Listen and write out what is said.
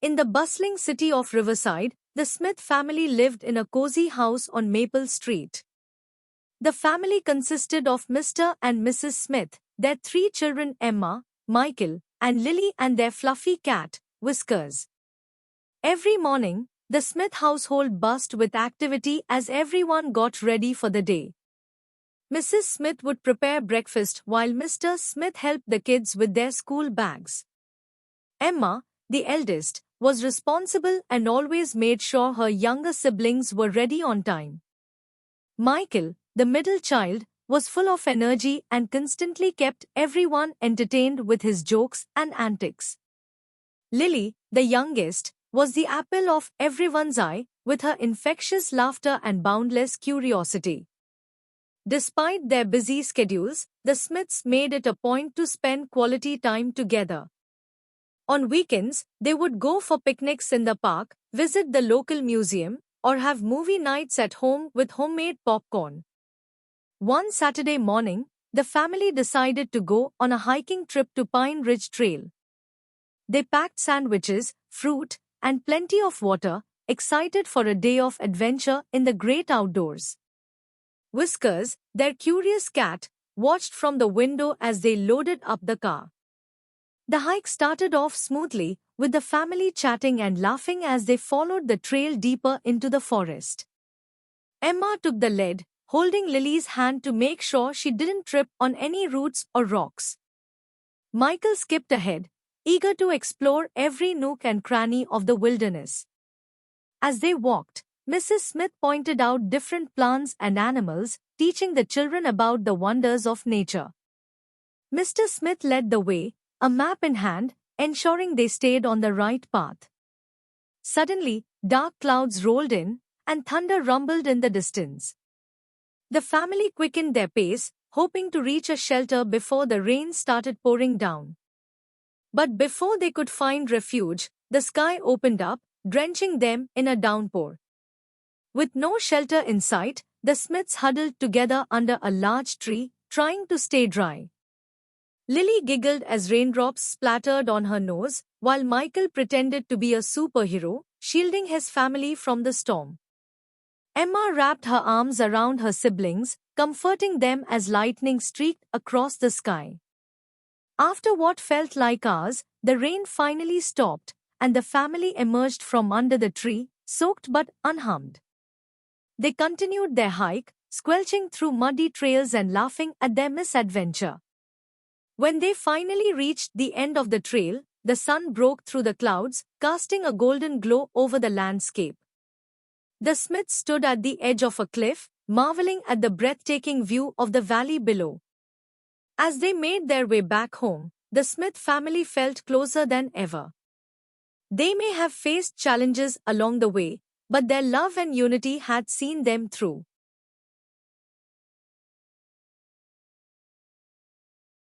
In the bustling city of Riverside, the Smith family lived in a cozy house on Maple Street. The family consisted of Mr. and Mrs. Smith, their three children Emma, Michael, and Lily, and their fluffy cat, Whiskers. Every morning, the Smith household buzzed with activity as everyone got ready for the day. Mrs. Smith would prepare breakfast while Mr. Smith helped the kids with their school bags. Emma, the eldest, was responsible and always made sure her younger siblings were ready on time. Michael, the middle child, was full of energy and constantly kept everyone entertained with his jokes and antics. Lily, the youngest, was the apple of everyone's eye, with her infectious laughter and boundless curiosity. Despite their busy schedules, the Smiths made it a point to spend quality time together. On weekends, they would go for picnics in the park, visit the local museum, or have movie nights at home with homemade popcorn. One Saturday morning, the family decided to go on a hiking trip to Pine Ridge Trail. They packed sandwiches, fruit, and plenty of water, excited for a day of adventure in the great outdoors. Whiskers, their curious cat, watched from the window as they loaded up the car. The hike started off smoothly, with the family chatting and laughing as they followed the trail deeper into the forest. Emma took the lead, holding Lily's hand to make sure she didn't trip on any roots or rocks. Michael skipped ahead, eager to explore every nook and cranny of the wilderness. As they walked, Mrs. Smith pointed out different plants and animals, teaching the children about the wonders of nature. Mr. Smith led the way, a map in hand, ensuring they stayed on the right path. Suddenly, dark clouds rolled in, and thunder rumbled in the distance. The family quickened their pace, hoping to reach a shelter before the rain started pouring down. But before they could find refuge, the sky opened up, drenching them in a downpour. With no shelter in sight, the Smiths huddled together under a large tree, trying to stay dry. Lily giggled as raindrops splattered on her nose, while Michael pretended to be a superhero, shielding his family from the storm. Emma wrapped her arms around her siblings, comforting them as lightning streaked across the sky. After what felt like hours, the rain finally stopped, and the family emerged from under the tree, soaked but unharmed. They continued their hike, squelching through muddy trails and laughing at their misadventure. When they finally reached the end of the trail, the sun broke through the clouds, casting a golden glow over the landscape. The Smiths stood at the edge of a cliff, marveling at the breathtaking view of the valley below. As they made their way back home, the Smith family felt closer than ever. They may have faced challenges along the way, but their love and unity had seen them through.